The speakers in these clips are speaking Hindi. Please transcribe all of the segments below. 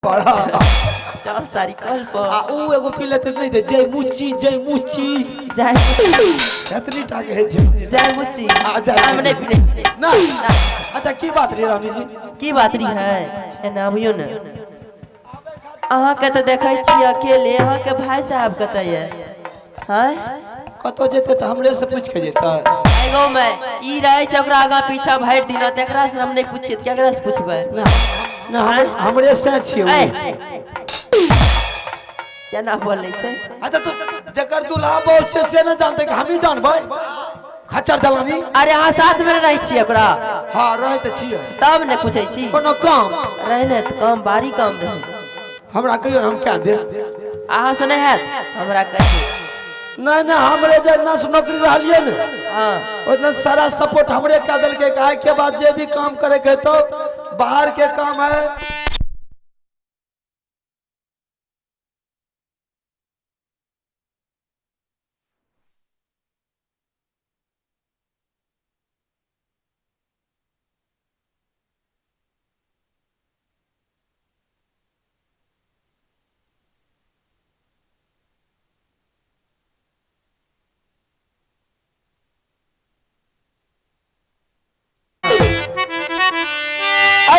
चल सारी कल पर आ ऊ एगो पी लेते नहीं थे जय मुची जय इतनी टाके है जय मुची हम नहीं पीने छी ना अच्छा की बात रे रानी जी की बात री है ए नामियो न अहाँ के त देखै छी अकेले अहाँ के भाई साहब कतै है हैं कतो जेते त हमरे से पूछ के जेता एगो मैं ई रहे छ ओकरा आगा पीछा भाई दिना तेकरा से हम नहीं पूछिए केकरा से पूछबै ना हमरे से छिए केना बोलै छै अच्छा तू जकर दुल्हा बहुत से न जानते कि हम ही जानबै खच्चर दलानी अरे अहाँ साथ में रहै छी ओकरा हां रहै त छिए तब ने पूछै छी कोनो काम रहै ने त काम बारी काम रहै हमरा कहियो हम क्या दे अहाँ से नहीं हैत हमरा कहियो नहीं ना हमरे जितना नौकरी रहलिए ने हां उतना सारा सपोर्ट हमरे का दल के काहे के बाद जे भी काम करे के तो बाहर के काम है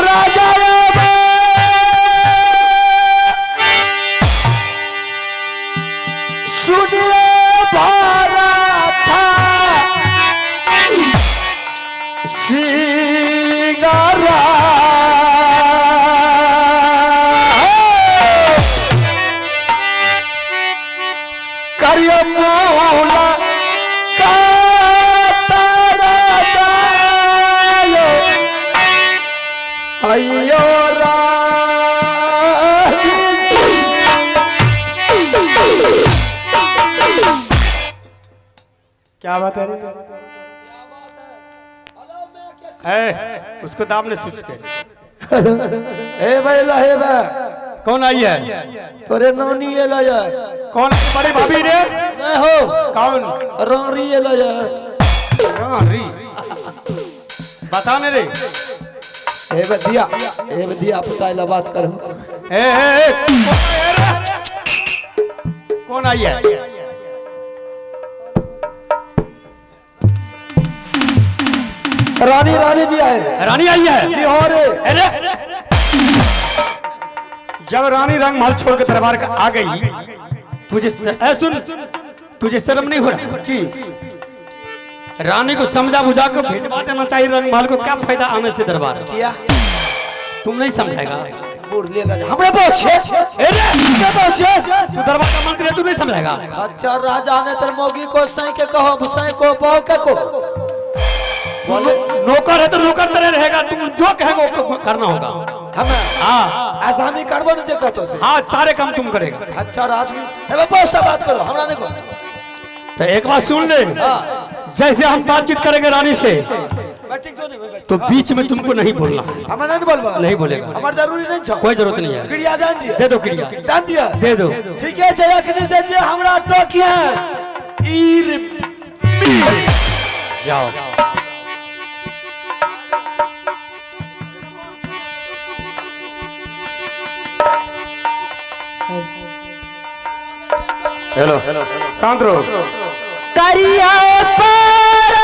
राजा सुनिए भारत सिंगारा करिए मोला का तारा जायो अयो क्या बात है उसको दाम ने सूच के हे भैला हे बे कौन आई है तोरे नानी एला है कौन बड़ी भाभी रे नहीं हो कौन रोरी एला है री बताने रे हे बदिया पता है बात करो ए कौन आई है रानी जी आए रानी आई है जी हो रे अरे जब रानी रंगमहल छोड़ के दरबार आ गई सुन तुझे शर्म नहीं हो रहा कि रानी को समझा बुझा कर भेजवा देना चाहिए रंगमहल को क्या फायदा आने से दरबार किया तुम नहीं समझेगा बूढ़ ले राजा हमरे बहुत छे तू दरबार का मंत्री है, तू नहीं समझेगा अच्छा राजा ने तर मोगी को सही के कहो भुसाई को बहु के को नौकर है तो नौकर तरह रहेगा तुम जो कहेगा वो करना होगा हमें हाँ ऐसा हम ही करबो न जे कहतो से हाँ सारे काम तुम करेगा अच्छा आदमी हे बहुत सा बात करो हमरा ने को तो एक बात सुन ले जैसे हम बातचीत करेंगे रानी से तो बीच में तुमको नहीं बोलना हमें नहीं बोलबा नहीं बोलेगा हमार जरूरी नहीं छ कोई जरूरत नहीं है क्रिया दान दिया दे दो क्रिया दान दिया दे दो ठीक है जय अखनी से जे हमरा टोकिया ईर जाओ हेलो शांत रहो करिया पर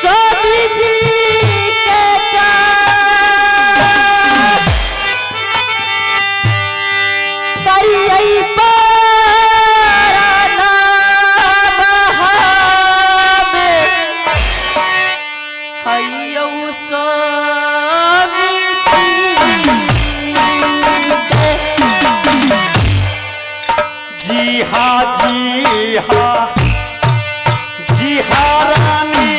स्वामी जी के करिया पर नाम हइयो स्वामी जी हाँ जी हाँ रानी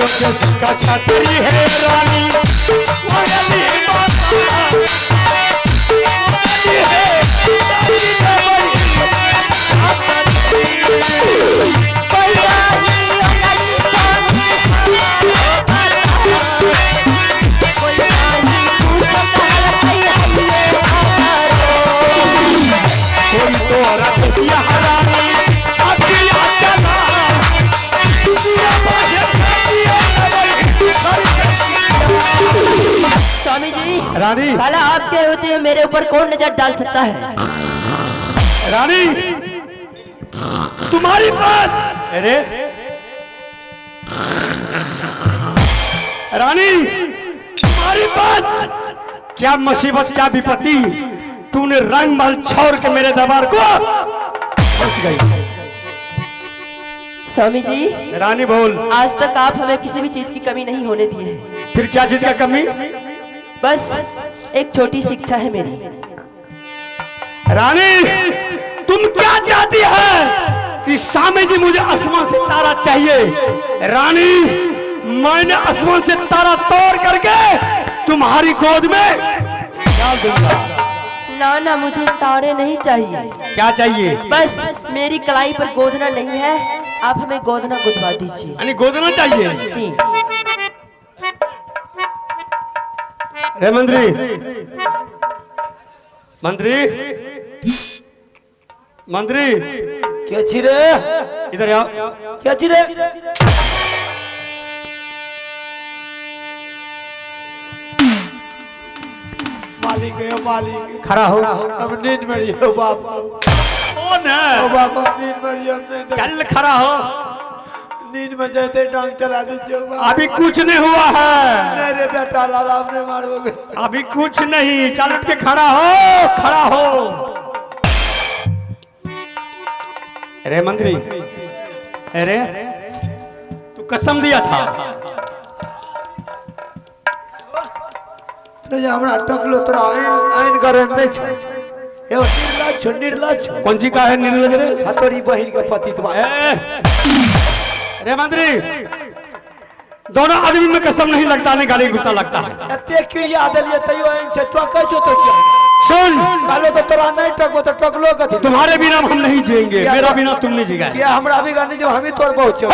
कोयलियों से सीखा छात्री है रानी कोयली माता कोयली है रानी है कोई तो रसिया रानी अकेला चला स्वामी जी रानी भला आपके होते मेरे ऊपर कौन नजर डाल सकता है? रानी तुम्हारी पास अरे रानी तुम्हारी पास क्या मुसीबत क्या विपत्ति तूने रंग महल छोड़ के मेरे दरबार को पहुंच गई। स्वामी जी रानी बोल आज तक आप हमें किसी भी चीज की कमी नहीं होने दी है। फिर क्या चीज का कमी? बस एक छोटी सी इच्छा है मेरी। रानी तुम क्या चाहती है कि स्वामी जी मुझे आसमान से तारा चाहिए? रानी मैंने आसमान से तारा तोड़ करके तुम्हारी गोद में डाल दूंगा। ना ना मुझे तारे नहीं चाहिए। क्या चाहिए? बस मेरी कलाई पर गोदना नहीं है, आप हमें गोदना गुदवा दीजिए। यानी गोदना चाहिए? जी रे मंत्री मंत्री मंत्री क्या छिरे इधर आओ। क्या छिरे मालिक है मालिक खड़ा हो। अब नींद में रही हो बाप कौन है? ओ बाप नींद में रही हमने चल खड़ा हो। नींद में जाते टांग चला दीजिए बाप। अभी कुछ नहीं हुआ है। नहीं रे बेटा लाला आपने मारोगे। अभी कुछ नहीं। चल उठ के खड़ा हो खड़ा हो। अरे मंत्री अरे तू कसम दिया था तो हमरा टकलो तोरा आइन करे नहीं छ ए निर्लज कौन सी का है निर्लज रे? हतोरी बहिन के पति तुम्हारा अरे मंत्री दोनों आदमी में कसम नहीं लगता नहीं गाली गुस्सा लगता है। एते क्रिया देलिए तइयो आइन से टकै छो तो क्या सुन कालो तो तोरा नहीं टकबो तो टकलो कथि? तुम्हारे बिना हम नहीं जिएंगे मेरा बिना तुम नहीं जीगा। क्या हमरा भी गानी जो हम ही तोड़ बहुत छो।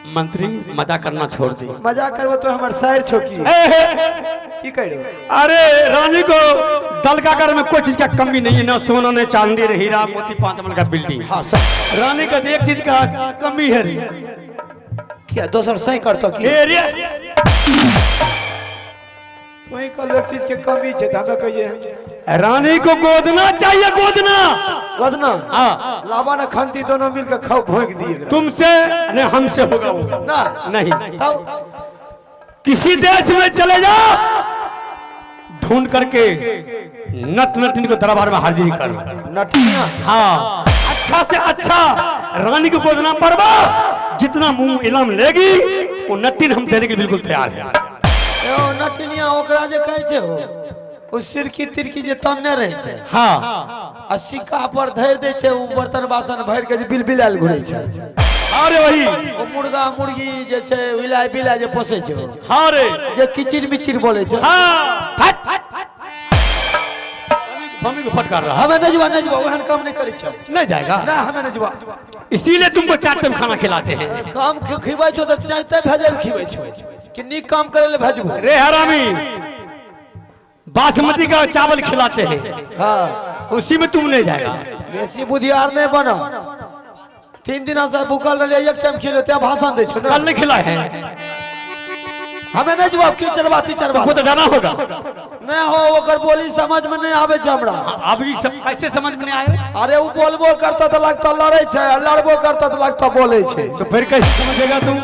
मंत्री मजाक करना छोड़ दे। मजाक करबो तो हमर शायर छोकी की कह रहे? अरे रानी को दलकागर में कोई चीज का कमी नहीं है, ना सोना न चांदी न हीरा मोती 5 मन का बिल्डिंग। हाँ सब रानी का एक चीज का कमी है रे। क्या दोसर सही करतो की ए रे वही कल एक चीज के कमी छे त हमें कहिए रानी को गोदना चाहिए गोदना। गदना हाँ लावा न खंती दोनों मिलकर खाओ भोंक दिए तुमसे न हमसे होगा वो। ना नहीं तब किसी देश में चले जाओ ढूंढ करके नट नटिन को दरबार में हाजिरी कर। नटिया हाँ अच्छा से अच्छा रानी को गोदना पड़वा। जितना मुंह इलाम लेगी वो नटिन हम देने के बिल्कुल तैयार है। ए ओ नटिनिया ओकरा जे कहै छै हो उस सिरकी तिरकी जे तन्ने रहे छै। हाँ आ सिक्का पर धर दे छै उ बर्तन बासन भर के जे बिलबिलाल घुरै छै। अरे वही ओ मुर्गा मुर्गी जे छै विलाय बिलाय जे पोसै छै हाँ रे जे किचिर बिचिर बोले छै। हाँ फट मम्मी को फटकार रहा हमें नहीं जवा ओहन काम नहीं करे छै। नहीं जाएगा ना हमें नहीं जवा इसीलिए तुमको 4 टाइम खाना खिलाते हैं। काम खिबै छो त चाहते भेजल खिबै छो कि नी काम करे ले भेजबो। रे हरामी बासमती का चावल खिलाते हैं हां उसी में तुम नहीं जाएगा। बेसी बुधियार नहीं बनो। 3 दिन से भूखल रहे एक टाइम खिले ते भाषण दे छो ना। कल नहीं खिलाए हैं हमें नहीं जवाब की चरबाती चरबा तुमको तो जाना होगा। नहीं हो ओकर बोली समझ में नहीं आवे छै हमरा। अब ये सब कैसे समझ में नहीं आए? अरे वो बोलबो करता तो लगता लड़े छै लड़बो करता तो लगता बोले छै। तो फिर कैसे समझेगा तुम?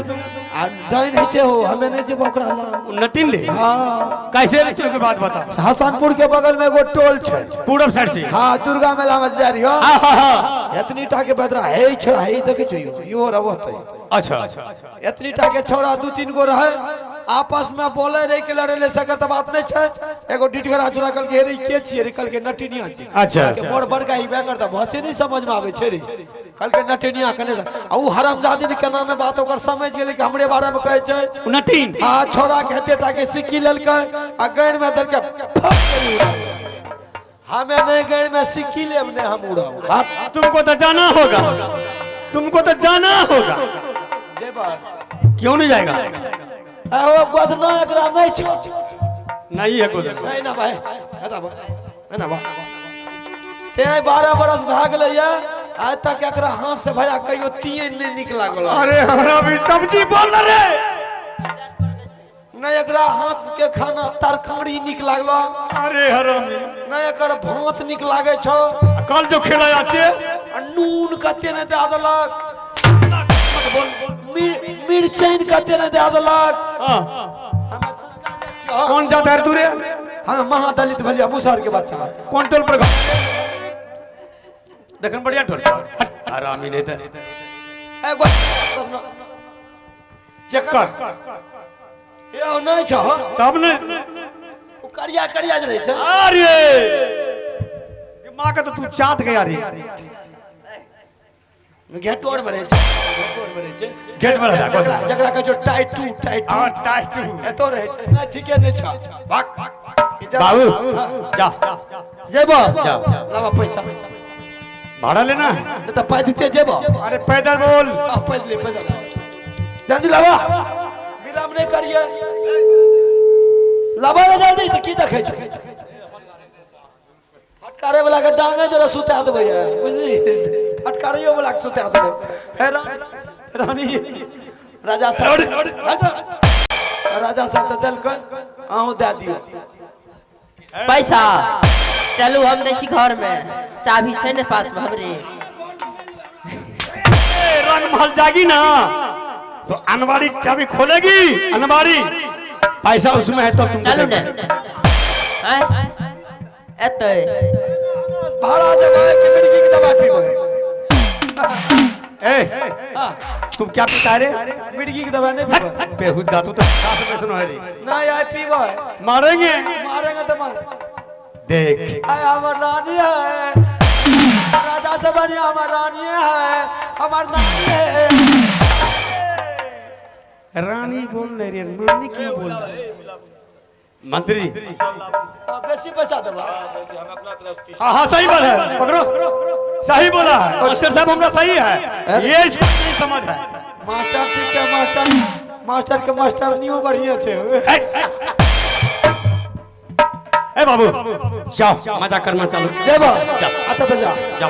आ डइन है छै हो हमें नहीं जब ओकरा ला। नटिन ले हां कैसे रखियो के बात बता। हसनपुर के बगल में एगो टोल छै। पूरब साइड से हां दुर्गा मेला में जा रही हो। हाँ हाँ हाँ एतनी टा के बदरा है छै है देखे छै यो रहत। अच्छा एतनी टा के छोरा 2-3 गो रहे आपस में बोले रे के लड़े ले सकर त बात नहीं छै। एगो डिटगरा चुरा कल के रे के छी रे कल के नटिनिया छी। अच्छा के मोर बड़का ही बे करता भाषे नहीं समझ में आवे छै रे कल के नटिनिया कने आ उ हरामजादी ने केना ने बात ओकर समझ गेले कि हमरे बारे में कहै छै नटीन। हां छोरा कहते ता के सिक्की ललकै आ गैर में दल के फट करी हमें नहीं गैर में सिक्की लेब ने हम उड़ाओ। तुमको तो जाना होगा, तुमको तो जाना होगा। जे बात क्यों नहीं जाएगा? ओ गोदना एकरा नहीं छ नहीं है गोद नहीं ना भाई है ना बा ते 12 बरस भाग ले आज तक एकरा हाथ से भैया कहियो तीन नहीं निकला गलो। अरे हमरा भी सब्जी बोल रे नहीं एकरा हाथ के खाना तरकारी निक लागलो। अरे हरामी नहीं एकर भात निक लागे छो कल जो खिलाया से नून कते ने दे देलक मिर्चाइन कते ने दे देलक। कौन जाता है तू रे? हम महादलित भलिया मुसहर के बच्चा कौन टोल पर देखन बढ़िया टोल हरामी नहीं थे एगो चक्कर यो नहीं छ तब ने ओ करिया करिया जे रहे छै। अरे दिमाग का तो तू चाट गया रे गेटोर में रहे छै गेटोर में रहे छै गेट में रहा कोता जकरा कह जो टाइट टू हां टाइट एतो रहे छै ना ठीके नहीं छ भाग बाबू जा जेबो जा लावा पैसा भाड़ा लेना है नहीं तो पाई देते जेबो। अरे पैदल बोल पैदल जल्दी लावा विलंब नहीं करिए लावा रे जल्दी तो की देखे छ फटकारे वाला के डांगे जरा सुता देबे बुझली फटकारियो वाला के सुता देबे हे रानी राजा साहब राजा साहब तो दिल को आहू दे दियो पैसा चलू हम नहीं छी घर में चाबी छै ने पास में हमरे। रंग महल जागी ना तो अनवारी चाबी खोलेगी अनवारी पैसा उसमें है तब तुम चलू ने एते भाड़ा देबे कि लड़की के दबा पीबे ए तुम क्या पीता रे? मिर्गी के दवा नहीं पीबे बेहुदा तू तो साथ में सुनो है रे नहीं आई पीबे मारेंगे मारेंगे तो मार देख आय हमर रानी है राजा से बढ़िया हमर रानी है हमर नानी है। रानी बोल रही रे रानी क्यों बोल रही? मंत्री बेसी पैसा देबा हाँ हाँ सही बात है पकड़ो सही बोला है मास्टर साहब हमरा सही है ये इसको नहीं समझ है। मास्टर ठीक है मास्टर के मास्टर नियो बढ़िया छे। ए बाबू जाओ मजा करना चालू जेबो जा अच्छा तो जा जा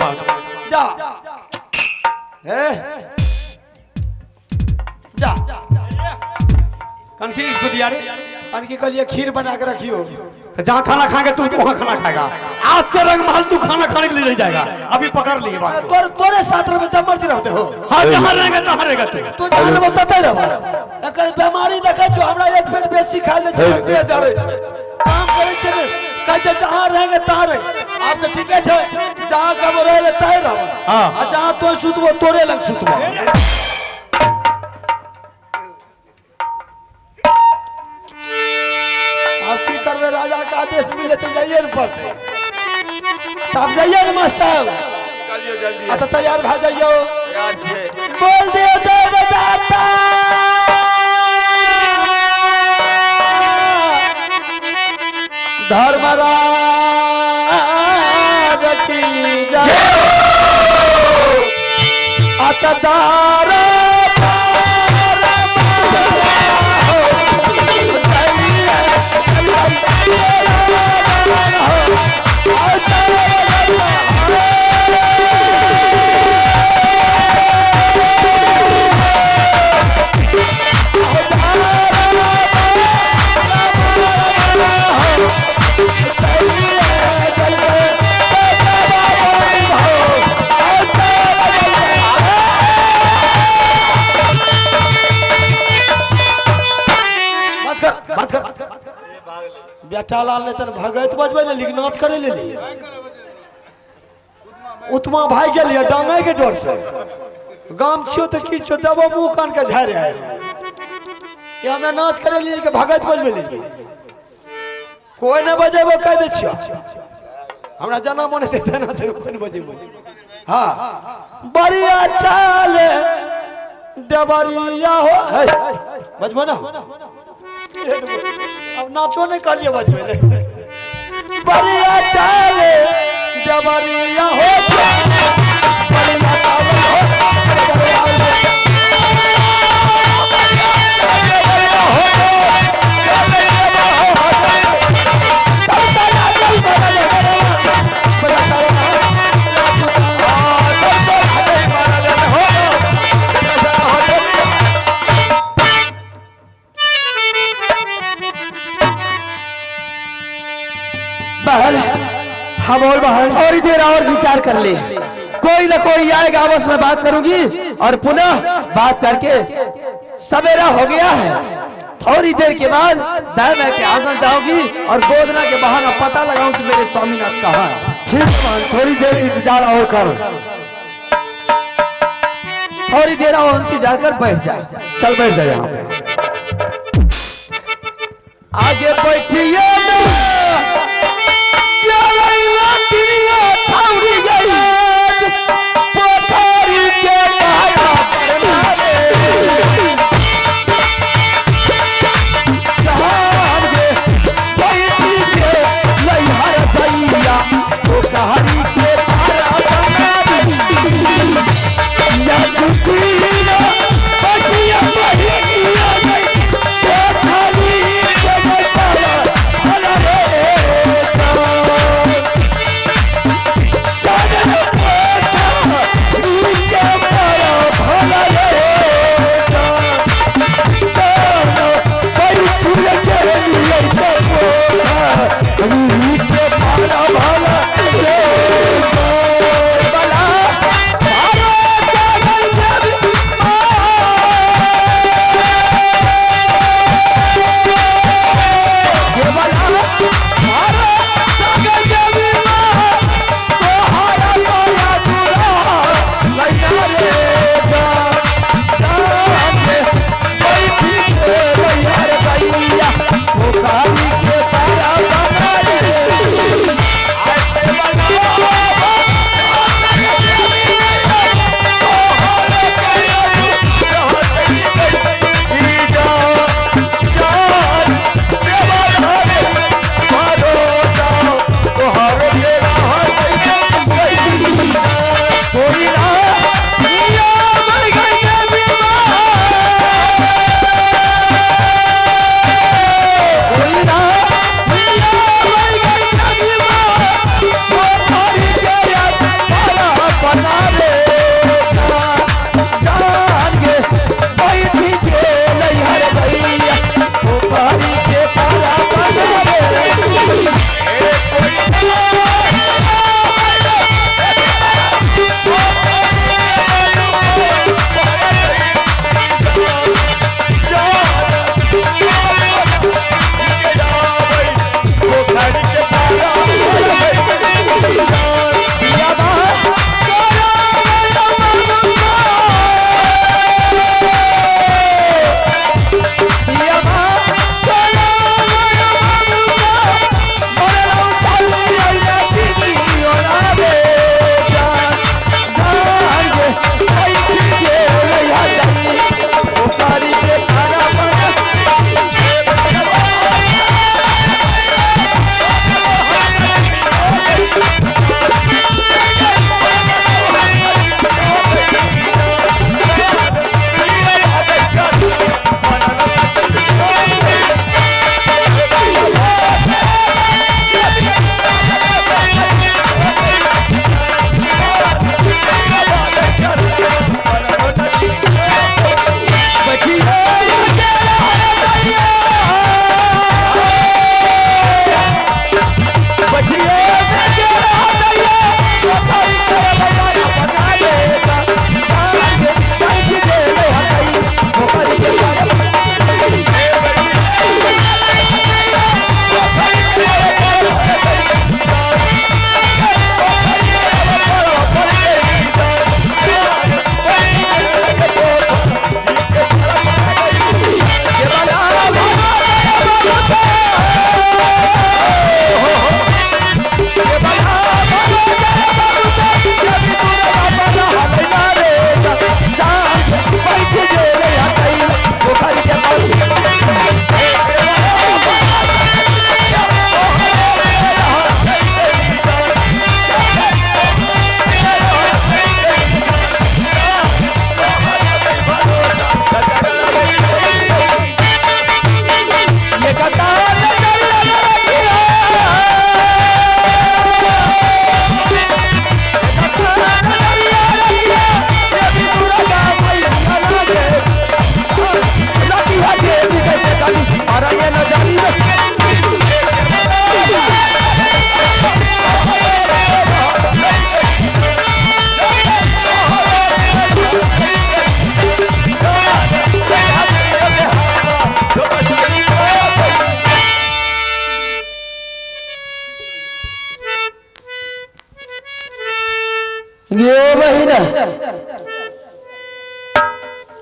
जा ए जा कंफ्यूज को दिया रे अनकी के लिए खीर बना के रखियो तो जहाँ खाना खाएगा तू वहाँ खाना खाएगा। आज से रंग महल तू खाना खाने के लिए नहीं जाएगा अभी पकड़ लिए बात को। तोरे साथ में जब मर्जी रहते हो हाँ जहाँ रहेगा तहाँ रहेगा तू जान में बताते रह एकर बीमारी देखे जो हमरा एक पेट बेसी खा ले छै दे जा रहे छै काम करे छै कह छै जहाँ रहेंगे तहाँ रहे। आप तो ठीक है जहाँ कब रहे ले तहे रह हाँ। आ जहाँ तो सुतबो तोरे लग सुतबो। आप की करबे राजा का आदेश मिले तो जाइए न पड़ते तब जाइए न मास्टर जल्दी आ तो तैयार भ जाइयो बोल दियो देवदाता धर्मराज की जय अतदार बेटा लाल ने तन भगत बजबे ले लेकिन नाच करे ले लिए उतमा भाई गेलिए डांगे के डर से गाम छियो तो की छो देबो मुंह कान के झाड़ है कि हमें नाच करे लिए के भगत बजबे लिए कोई न बजेबो कह दे छियो हमरा जना मन देते ना से कोई न बजेबो हां बढ़िया चाले डबरिया हो बजबो ना अब नाचो नहीं कर लिए बजबे बढ़िया चाले डबरिया हो बढ़िया चाले बहन हम और बहन थोड़ी देर और विचार कर ले, कोई ना कोई आएगा, आपस में बात करूंगी और पुनः बात करके सवेरा हो गया है। थोड़ी देर के बाद मैं के आंगन जाऊंगी और गोदना के बहाना पता लगाऊं कि मेरे स्वामीनाथ कहाँ है। ठीक है बहन, थोड़ी देर इंतजार और कर। थोड़ी देर और इंतजार कर, बैठ जा। चल बैठ जा यहाँ पे। आगे बैठिए ना, छाउरी गई पोखरी के पाया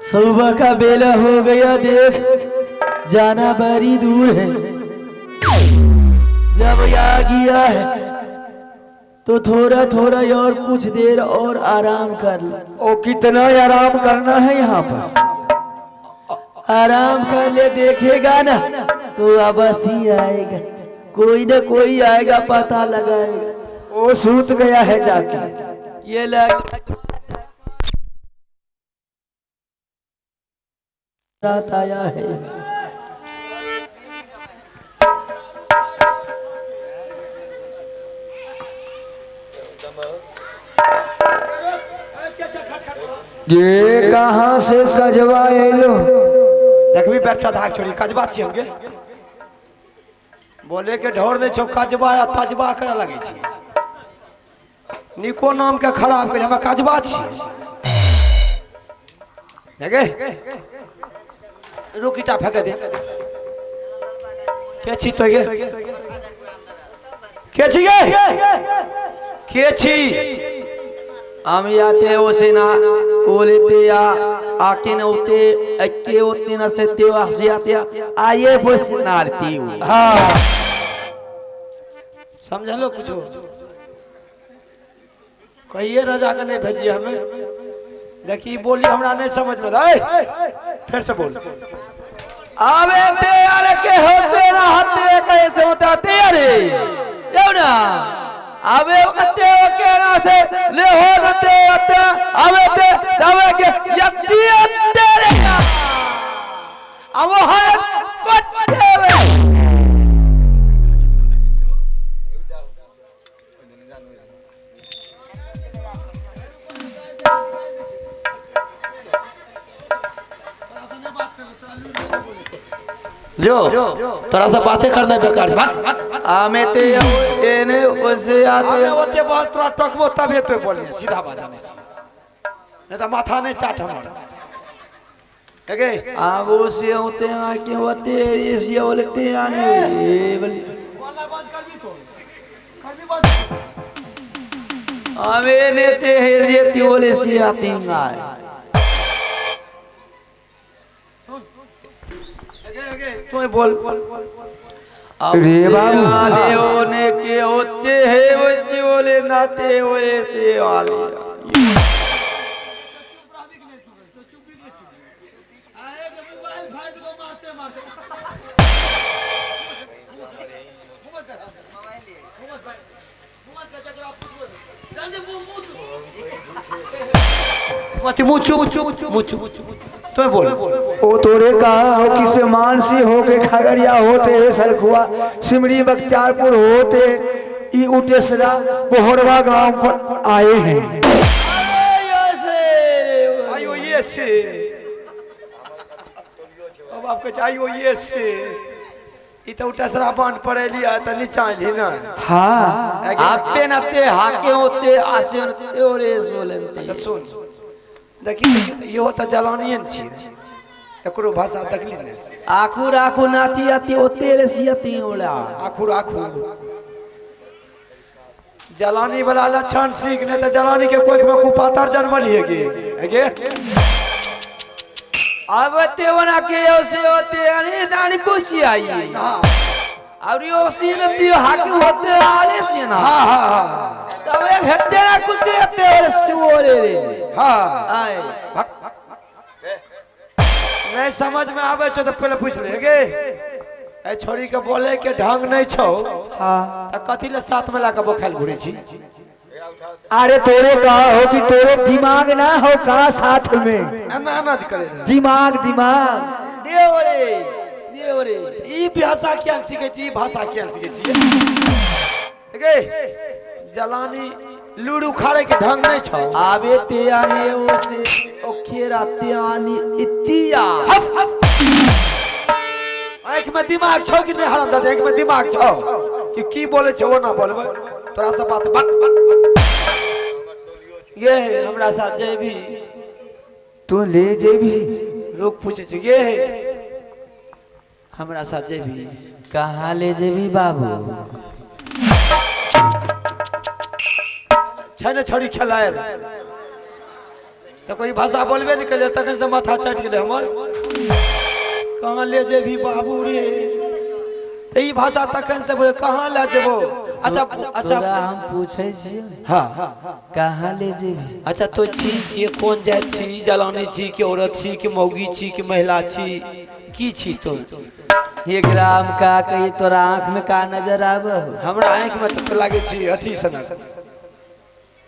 सुबह का बेला हो गया, देख जाना बड़ी दूर है। जब आ गया है तो थोड़ा थोड़ा और कुछ देर और आराम कर ले। ओ कितना आराम करना है यहाँ पर? आराम कर ले, देखेगा ना तो अवश्य ही आएगा, कोई ना कोई आएगा, पता लगाएगा। ओ सूत गया है जाके। ये लग रात आया है। ये कहाँ से सजवा एलो? देखबी बैठा धाक छोड़ी कजबा छियै हमके बोले के ढोर दे छौ कजबा या तजबा करे लगे छी। निको नाम के खराब के हम कजबा छी। देखे रुकीटा फेंक दे के छी तो गे के छी गे के छी আমি আতে ওসে না ওলেতে আকে না ওতে একে ওতে না সেতে আসিয়াতে আয়ে বসে না আরতিও। हाँ समझ लो कुछ कहिए राजा के नहीं भेजिए हमें। देखिए बोली हमरा नहीं समझ में फिर से बोल। आवे ते आले के होते ना हते कैसे होता ते अरे यो ना आवे कते के ना से ले हो नते अते आवे ते सावे के यति तेरे ना अब है कते वे जो तोरा से बातें करना बेकार आमे ते एने ओसे आते हमें होते बहुत तोरा टकबो तबे तो बोलिए सीधा बात जाने से नहीं तो माथा नहीं चाट हमारा देखे आगो से होते आके होते ऐसे बोलते आने बोली वाला बात कर भी तो कर भी बात आवे ने ते ये बोले से आते हैं तू बोल रे बाबू वाले होने के होते हैं वो बोले नाते हुए से वाले तो बोल ओ तोरे कहा हो कि मानसी हो के खगड़िया होते है सलखुआ सिमरी बख्तियारपुर होते ई उटेसरा बोहरवा गांव पर आए हैं। आयो ये से अब आपके चाहिए ये से ई तो उटेसरा बांध पड़े लिया तो नीचा ही ना। हाँ आपे नाते हाके होते आसे होते और बोलते सुन देखिए ये होता जलानी छी एकरो भाषा तकली ने आखू राखू नाती आती होते रे सियती ओला आखू राखू जलानी वाला लक्षण सीख ने तो जलानी के कोई में कुपातर जन्म लिएगे हेगे अब ते बना के ओसे होते अरे नानी खुशी आई हां और यो सीनती हाके होते आले से ना हां हां तब एक हत्ते ना कुछ हत्ते और सुओले रे हां आए नहीं समझ में आवे छो तो पहले पूछ लेगे ए छोरी के बोले के ढंग नहीं छौ। हाँ त कथि ले साथ में लाके बखाल घुरे छी। अरे तोरे कहा हो कि तोरे दिमाग ना हो का साथ में ना करे दिमाग दिमाग देवरे ई भाषा क्या सीखे छी भाषा क्या सीखे छी हेगे जलानी लूड़ उखाड़े के ढंग नहीं छौ। आवे ते आने ओसे ओखेरा ते आनी इतिया आंख में दिमाग छौ कि नहीं हराम दादा आंख में दिमाग छौ कि की बोले छौ वो ना बोलबे तोरा से बात ये हमरा साथ जे भी तू ले जे भी लोग पूछे छ ये हमरा साथ जे भी कहाँ ले जेबी बाबू छने छड़ी खिलाए तो कोई भाषा बोलबे नहीं कर तक से माथा चट गेले हमर कहाँ ले जेबी बाबू रे तो ई भाषा तखन से बोले कहाँ ले जेबो अच्छा अच्छा तोरा हम पूछे छी हाँ कहाँ ले जेबी अच्छा तो छी ये कौन जात छी जलानी छी कि औरत छी कि मौगी छी कि महिला छी की छी तो ये ग्राम का कही तोरा आँख में का नजर आब हमरा आँख में तो लागे छी अथी सनक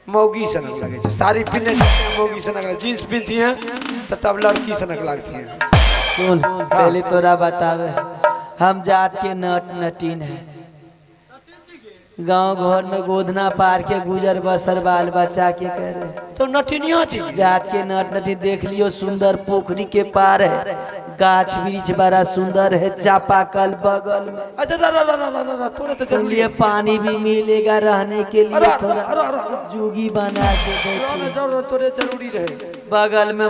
मौगी सनक लगे छै साड़ी पहने मौगी सनक जींस पहनती है तो तब लड़की सनक लगती है सुन पहले तोरा बतावे हम जात के नट नटीन है गांव घर में गोदना पार के गुजर बसर बाल बच्चा के करे तो नटिनिया छी जात के नट नटी देख लियो सुंदर पोखरी के पार है गाछ वृक्ष बड़ा सुंदर है चापाकल बगल में अच्छा रा तोरे तो तुम जरूरी लिए पानी भी मिलेगा रहने के लिए अरे, थोड़ा अरे, अरे, अरे, जुगी बना के देखिए तोरे जरूरी रहे बगल में